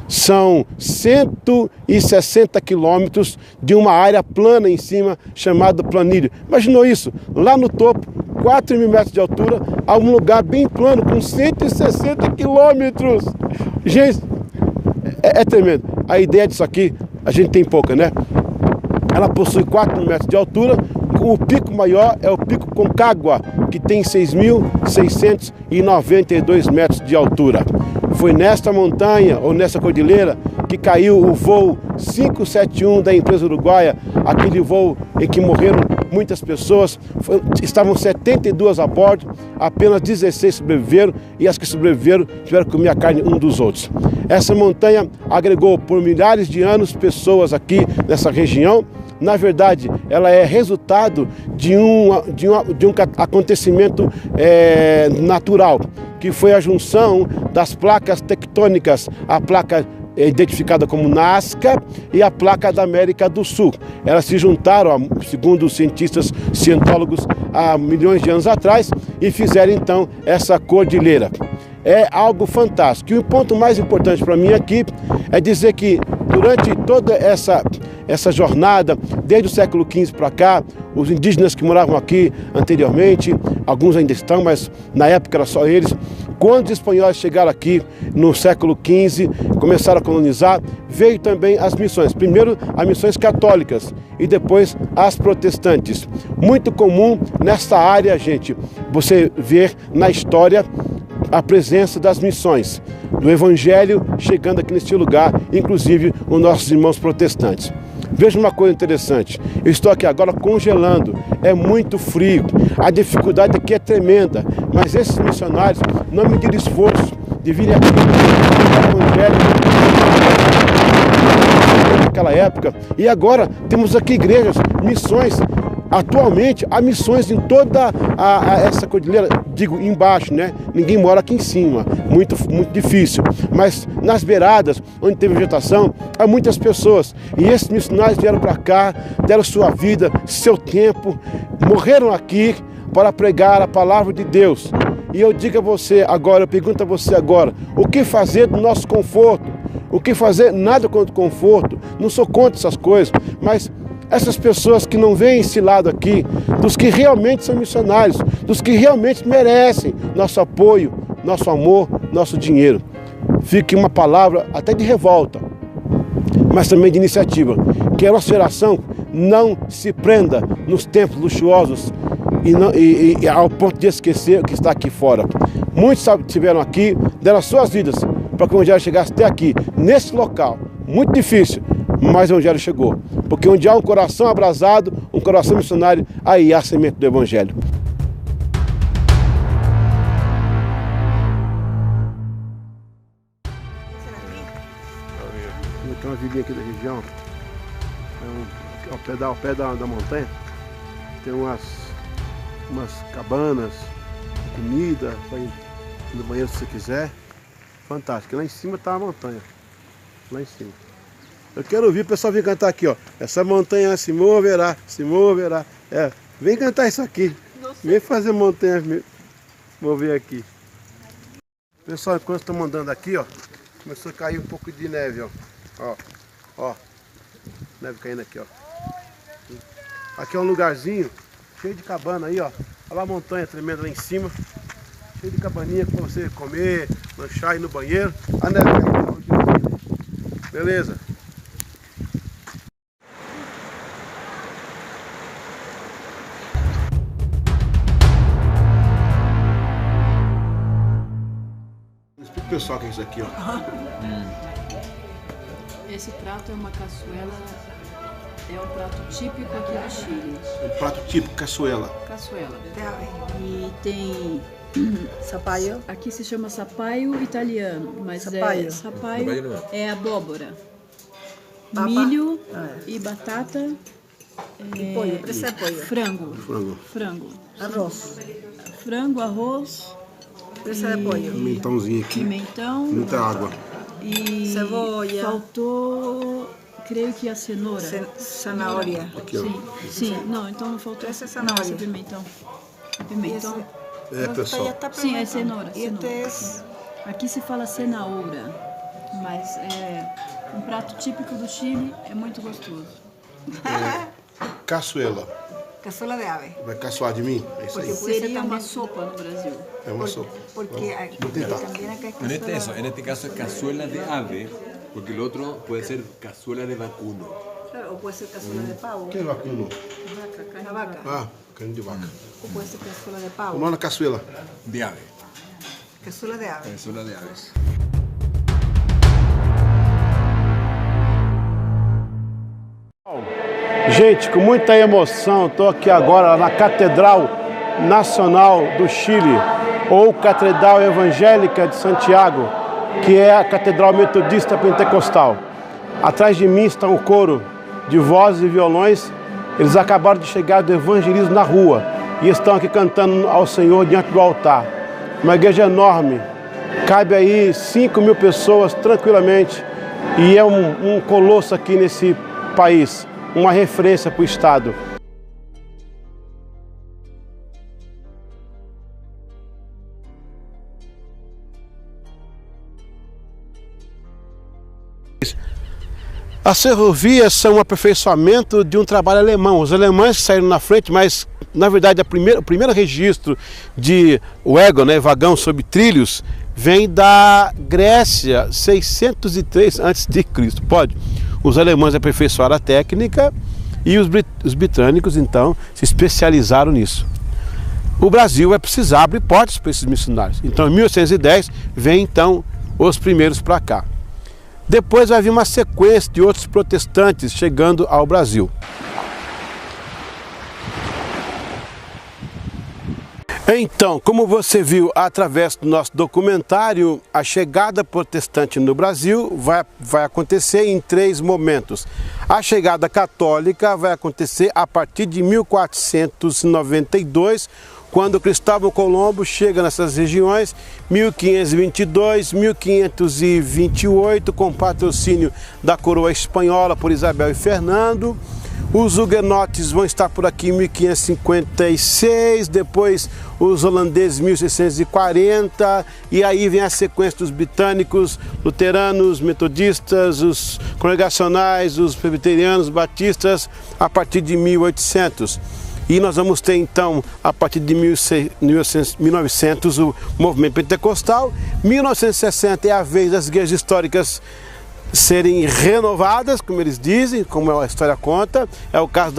São 160 quilômetros de uma área plana em cima, chamada Planilha. Imaginou isso? Lá no topo, 4.000 metros de altura, há um lugar bem plano, com 160 quilômetros. Gente, é tremendo. A ideia disso aqui, a gente tem pouca, né? Ela possui 4.000 metros de altura, com o pico maior é o Pico Concagua, que tem 6.692 metros de altura. Foi nesta montanha, ou nessa cordilheira, que caiu o voo 571 da empresa uruguaia, aquele voo em que morreram muitas pessoas. Estavam 72 a bordo, apenas 16 sobreviveram, e as que sobreviveram tiveram que comer a carne um dos outros. Essa montanha agregou por milhares de anos pessoas aqui nessa região. Na verdade, ela é resultado de um acontecimento natural, que foi a junção das placas tectônicas, a placa identificada como Nazca e a placa da América do Sul. Elas se juntaram, segundo os cientistas cientólogos, há milhões de anos atrás e fizeram então essa cordilheira. É algo fantástico. E o ponto mais importante para mim aqui é dizer que durante toda essa jornada, desde o século XV para cá, os indígenas que moravam aqui anteriormente, alguns ainda estão, mas na época era só eles. Quando os espanhóis chegaram aqui no século XV, começaram a colonizar, veio também as missões. Primeiro as missões católicas e depois as protestantes. Muito comum nessa área, gente, você ver na história a presença das missões. do Evangelho chegando aqui neste lugar, inclusive os nossos irmãos protestantes. Veja uma coisa interessante, eu estou aqui agora congelando, é muito frio, a dificuldade aqui é tremenda, mas esses missionários não mediram esforço de virem aqui no Evangelho naquela época, e agora temos aqui igrejas, missões. Atualmente há missões em toda essa cordilheira, digo embaixo, né? Ninguém mora aqui em cima, muito difícil. Mas nas beiradas, onde tem vegetação, há muitas pessoas. E esses missionários vieram para cá, deram sua vida, seu tempo, morreram aqui para pregar a palavra de Deus. E eu digo a você agora, eu pergunto a você agora, o que fazer do nosso conforto? O que fazer? Nada contra o conforto, não sou contra essas coisas, mas essas pessoas que não veem esse lado aqui, dos que realmente são missionários, dos que realmente merecem nosso apoio, nosso amor, nosso dinheiro. Fique uma palavra até de revolta, mas também de iniciativa, que a nossa geração não se prenda nos templos luxuosos e ao ponto de esquecer o que está aqui fora. Muitos estiveram aqui, deram as suas vidas para que o Evangelho chegasse até aqui, nesse local, muito difícil, mas o Evangelho chegou. Porque onde há um coração abrasado, um coração missionário, aí há a semente do Evangelho. Tem uma vilinha aqui da região, ao pé da montanha, tem umas cabanas, comida, para ir no banheiro se você quiser. Fantástico. Lá em cima está a montanha. Lá em cima. Eu quero ouvir o pessoal vir cantar aqui, ó. Essa montanha se moverá, se moverá. Vem cantar isso aqui. Vem fazer montanha mover aqui. Pessoal, enquanto estamos andando aqui, ó, começou a cair um pouco de neve, ó. Neve caindo aqui, ó. Aqui é um lugarzinho cheio de cabana aí, ó. Olha lá a montanha tremenda lá em cima. Cheio de cabaninha para você comer, lanchar, ir no banheiro. A neve caindo. Beleza. Explica o pessoal o que é isso aqui, ó. Esse prato é uma caçuela, é um prato típico aqui do Chile. Um prato típico, caçuela. Caçuela. E tem Sapaio. aqui se chama sapaio italiano, mas Sapaio. sapaio é abóbora, Papa. milho e batata, E pollo, presa de pollo. frango, Arroz. frango, arroz, Presa de pollo. Pimentãozinho aqui. pimentão Muita água. e Cebolla. faltou, creio que a cenoura. Zanahoria. Aqui, ó. Sim, não, então não faltou Essa é zanahoria. esse pimentão. Pimentão. Pessoal. Sim, é cenoura. E este cenoura. es Aqui se fala cenoura, mas é um prato típico do Chile, é muito gostoso. Caçuela. cazuela de ave. Vai caçoar de mim? É isso aí. Porque puede ser Seria uma también, sopa no Brasil. É uma sopa. porque aquí, Vou tentar. también acá es En este, cazuela. en este caso es cazuela de ave, porque el otro puede ser cazuela de vacuno. Claro, o puede ser cazuela de pavo. Que é vacuno? Una vaca. Ah, carne de vaca. O puede ser cazuela de O pavo. nome é caçuela. De ave. Cazuela de ave. Cazuela de aves. Gente, com muita emoção, estou aqui agora na Catedral Nacional do Chile, ou Catedral Evangélica de Santiago, que é a Catedral Metodista Pentecostal. Atrás de mim está um coro de vozes e violões. Eles acabaram de chegar do evangelismo na rua e estão aqui cantando ao Senhor diante do altar. Uma igreja enorme, cabe aí 5.000 pessoas tranquilamente e é um colosso aqui nesse país, uma referência para o Estado. As ferrovias são um aperfeiçoamento de um trabalho alemão. Os alemães saíram na frente, mas na verdade o primeiro registro de wagon, né, vagão sobre trilhos, vem da Grécia, 603 a.C. Pode. Os alemães aperfeiçoaram a técnica e os britânicos então se especializaram nisso. O Brasil vai precisar abrir portas para esses missionários. Então em 1810 vem então os primeiros para cá. Depois vai vir uma sequência de outros protestantes chegando ao Brasil. Então, como você viu através do nosso documentário, a chegada protestante no Brasil vai acontecer em 3 momentos. A chegada católica vai acontecer a partir de 1492, quando Cristóvão Colombo chega nessas regiões, 1522, 1528, com patrocínio da coroa espanhola por Isabel e Fernando. Os huguenotes vão estar por aqui em 1556, depois os holandeses em 1640, e aí vem a sequência dos britânicos, luteranos, metodistas, os congregacionais, os presbiterianos, batistas, a partir de 1800. E nós vamos ter então, a partir de 1900, o movimento pentecostal. 1960 é a vez das igrejas históricas serem renovadas, como eles dizem, como a história conta. É o caso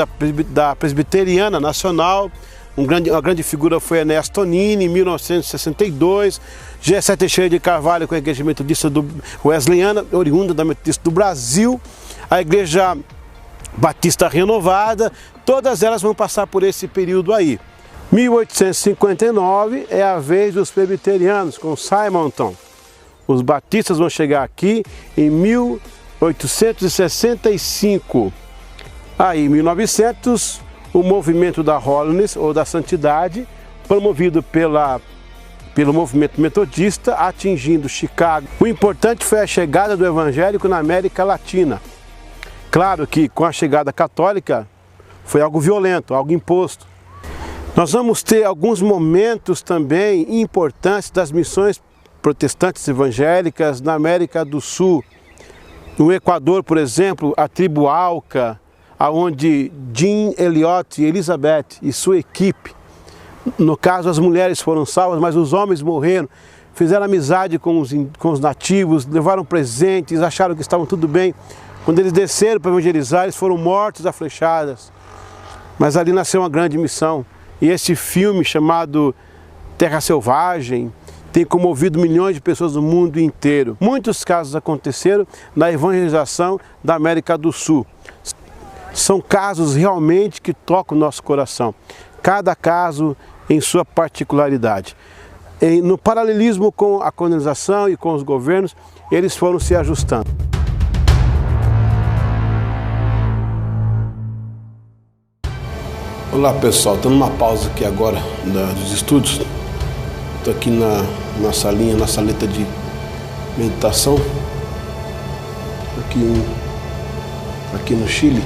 da Presbiteriana Nacional. Uma grande figura foi Ernesto Nini, em 1962. G7 Teixeira de Carvalho, com a Igreja Metodista Wesleyana, oriunda da Metodista do Brasil. A Igreja Batista Renovada, todas elas vão passar por esse período aí. 1859 é a vez dos presbiterianos, com Simonton. Os batistas vão chegar aqui em 1865. Aí, em 1900, o movimento da Holiness, ou da Santidade, promovido pelo movimento metodista, atingindo Chicago. O importante foi a chegada do evangélico na América Latina. Claro que com a chegada católica foi algo violento, algo imposto. Nós vamos ter alguns momentos também importantes das missões protestantes evangélicas na América do Sul. No Equador, por exemplo, a tribo Auca, onde Jean Elliott e Elizabeth e sua equipe, no caso as mulheres foram salvas, mas os homens morreram, fizeram amizade com os nativos, levaram presentes, acharam que estavam tudo bem. Quando eles desceram para evangelizar, eles foram mortos a flechadas. Mas ali nasceu uma grande missão. E esse filme chamado Terra Selvagem tem comovido milhões de pessoas no mundo inteiro. Muitos casos aconteceram na evangelização da América do Sul. São casos realmente que tocam o nosso coração. Cada caso em sua particularidade. No paralelismo com a colonização e com os governos, eles foram se ajustando. Olá pessoal, estou numa pausa aqui agora dos estudos. Estou aqui na salinha, na saleta de meditação, aqui no Chile.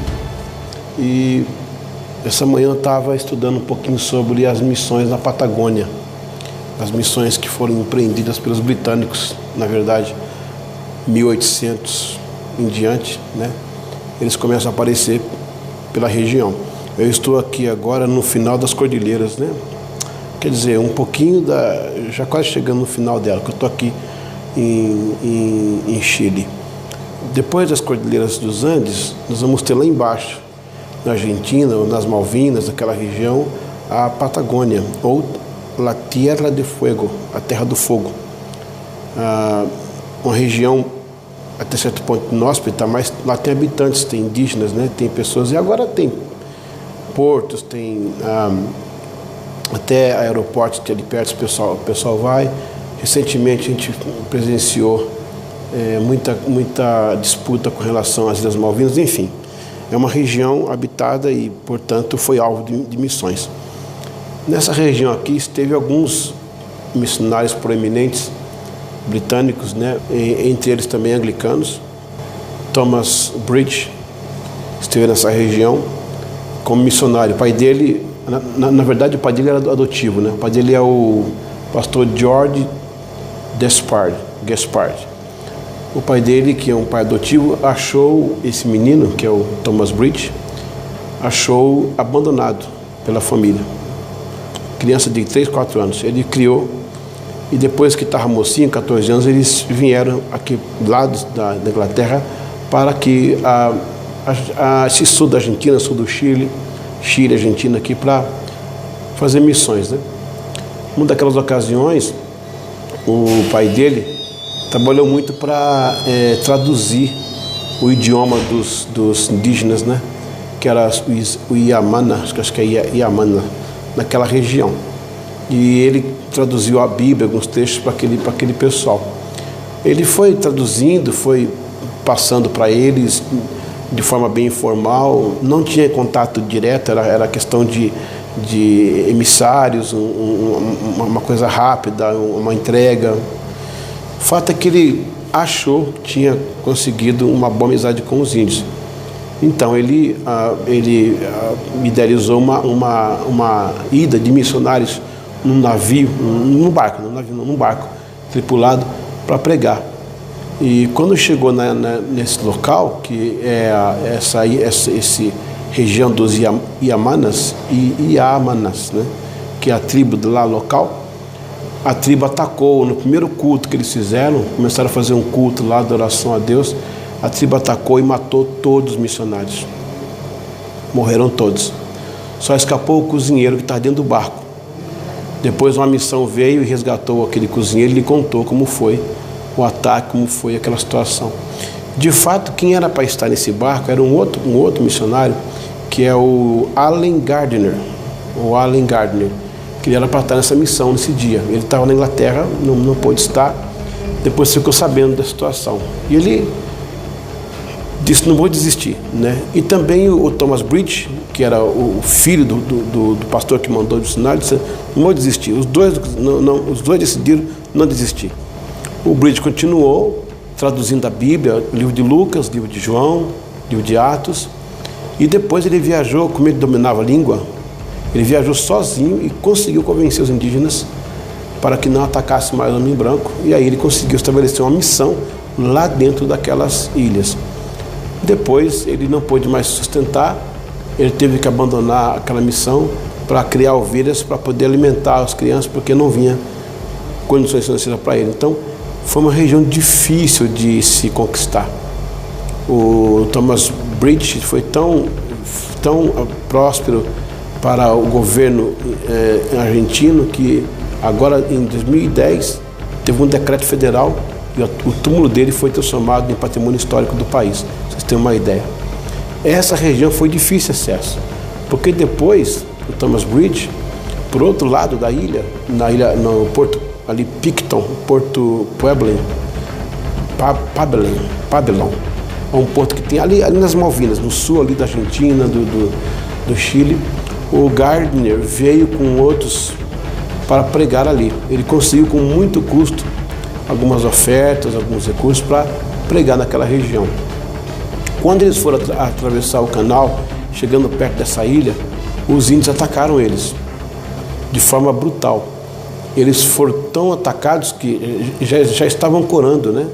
E essa manhã eu estava estudando um pouquinho sobre as missões na Patagônia. As missões que foram empreendidas pelos britânicos, na verdade, 1800 em diante, né? Eles começam a aparecer pela região. Eu estou aqui agora no final das cordilheiras, né? Quer dizer, um pouquinho já quase chegando no final dela, que eu estou aqui em Chile. Depois das cordilheiras dos Andes, nós vamos ter lá embaixo, na Argentina, ou nas Malvinas, aquela região, a Patagônia, ou La Tierra de Fuego, a Terra do Fogo. Uma região até certo ponto inóspita, mas lá tem habitantes, tem indígenas, né? Tem pessoas, e agora tem portos, tem até aeroportos que ali perto o pessoal vai. Recentemente a gente presenciou muita disputa com relação às Ilhas Malvinas, enfim. É uma região habitada e, portanto, foi alvo de missões. Nessa região aqui esteve alguns missionários proeminentes britânicos, né? Entre eles também anglicanos. Thomas Bridge esteve nessa região como missionário. O pai dele, na verdade, o pai dele era adotivo, né? O pai dele é o pastor George Gaspard. O pai dele, que é um pai adotivo, achou esse menino, que é o Thomas Bridge, achou abandonado pela família. Criança de 3, 4 anos. Ele criou, e depois que estava mocinho, 14 anos, eles vieram aqui lá da Inglaterra para que esse sul da Argentina, sul do Chile, Argentina, aqui para fazer missões, né? Uma daquelas ocasiões, o pai dele trabalhou muito para traduzir o idioma dos indígenas, né? Que era o Iamana, acho que é Iamana, naquela região. E ele traduziu a Bíblia, alguns textos para aquele pessoal. Ele foi traduzindo, foi passando para eles de forma bem informal, não tinha contato direto, era questão de emissários, uma coisa rápida, uma entrega. O fato é que ele achou que tinha conseguido uma boa amizade com os índios. Então ele idealizou uma ida de missionários num navio, num barco tripulado para pregar. E quando chegou nesse local, que é essa região dos Iamanas, né, que é a tribo de lá local, a tribo atacou no primeiro culto que eles fizeram, começaram a fazer um culto lá de oração a Deus. A tribo atacou e matou todos os missionários. Morreram todos. Só escapou o cozinheiro que estava dentro do barco. Depois uma missão veio e resgatou aquele cozinheiro e lhe contou como foi o ataque, como foi aquela situação. De fato, quem era para estar nesse barco era um outro missionário, que é o Allen Gardner. Que ele era para estar nessa missão nesse dia. Ele estava na Inglaterra, não pôde estar. Depois ficou sabendo da situação. E ele disse: não vou desistir, né? E também o Thomas Bridge, que era o filho do pastor que mandou o dicionário, disse: não vou desistir. Os dois decidiram não desistir. O Bridge continuou traduzindo a Bíblia, o livro de Lucas, o livro de João, o livro de Atos, e depois ele viajou, como ele dominava a língua, ele viajou sozinho e conseguiu convencer os indígenas para que não atacasse mais o homem branco, e aí ele conseguiu estabelecer uma missão lá dentro daquelas ilhas. Depois ele não pôde mais sustentar, ele teve que abandonar aquela missão para criar ovelhas, para poder alimentar as crianças, porque não vinha condições financeiras para ele. Então foi uma região difícil de se conquistar. O Thomas Bridge foi tão próspero para o governo argentino que agora em 2010 teve um decreto federal e o túmulo dele foi transformado em patrimônio histórico do país. Vocês têm uma ideia. Essa região foi difícil acesso, porque depois o Thomas Bridge, por outro lado da ilha, no porto ali Picton, Porto Pueblen, Pabellón, é um porto que tem ali nas Malvinas, no sul ali da Argentina, do Chile. O Gardner veio com outros para pregar ali. Ele conseguiu com muito custo algumas ofertas, alguns recursos para pregar naquela região. Quando eles foram atravessar o canal, chegando perto dessa ilha, os índios atacaram eles de forma brutal. Eles foram tão atacados que já estavam corando, né?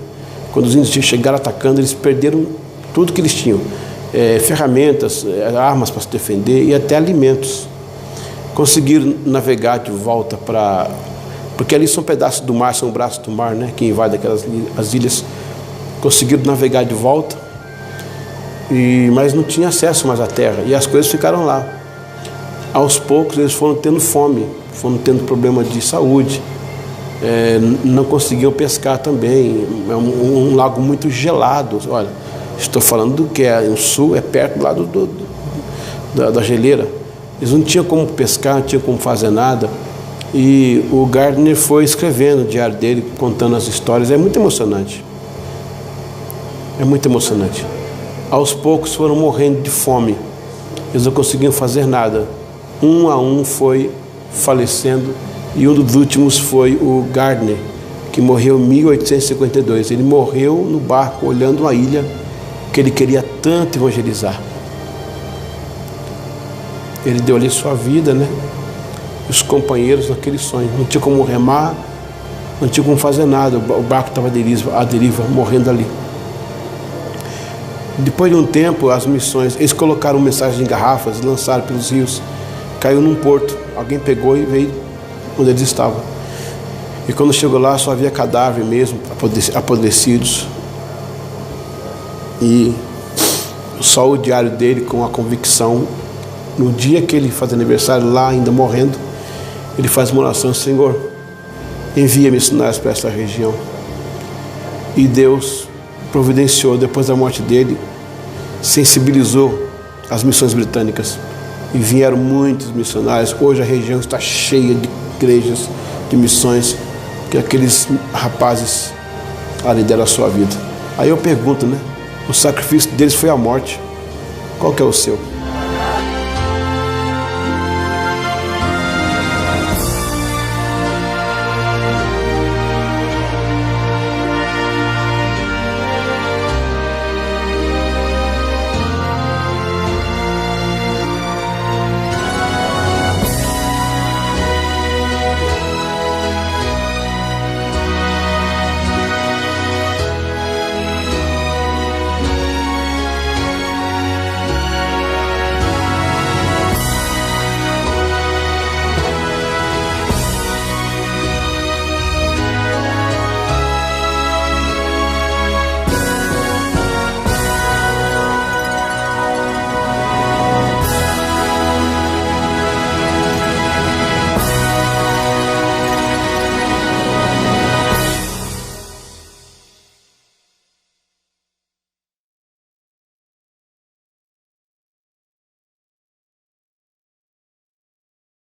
Quando os índios chegaram atacando, eles perderam tudo que eles tinham. Ferramentas, armas para se defender e até alimentos. Conseguiram navegar de volta para... Porque ali são pedaços do mar, são braços do mar, né? Que invadem as ilhas. Conseguiram navegar de volta, mas não tinha acesso mais à terra. E as coisas ficaram lá. Aos poucos eles foram tendo fome, foram tendo problema de saúde. Não conseguiam pescar também. É um lago muito gelado. Olha, estou falando do que é no sul, é perto lá da geleira. Eles não tinham como pescar, não tinham como fazer nada. E o Gardner foi escrevendo o diário dele, contando as histórias. É muito emocionante. É muito emocionante. Aos poucos foram morrendo de fome. Eles não conseguiam fazer nada. Um a um foi falecendo. E um dos últimos foi o Gardner, que morreu em 1852. Ele morreu no barco, olhando uma ilha que ele queria tanto evangelizar. Ele deu ali sua vida, né? Os companheiros naquele sonho. Não tinha como remar, não tinha como fazer nada. O barco estava à deriva, morrendo ali. Depois de um tempo, as missões, eles colocaram mensagem em garrafas, lançaram pelos rios. Caiu num porto. Alguém pegou e veio onde eles estavam. E quando chegou lá, só havia cadáver mesmo, apodrecidos. E só o diário dele com a convicção. No dia que ele faz aniversário, lá ainda morrendo, ele faz uma oração: Senhor, envia missionários para essa região. E Deus providenciou, depois da morte dele, sensibilizou as missões britânicas. E vieram muitos missionários. Hoje a região está cheia de igrejas, de missões, que aqueles rapazes ali deram a sua vida. Aí eu pergunto, né? O sacrifício deles foi a morte. Qual que é o seu?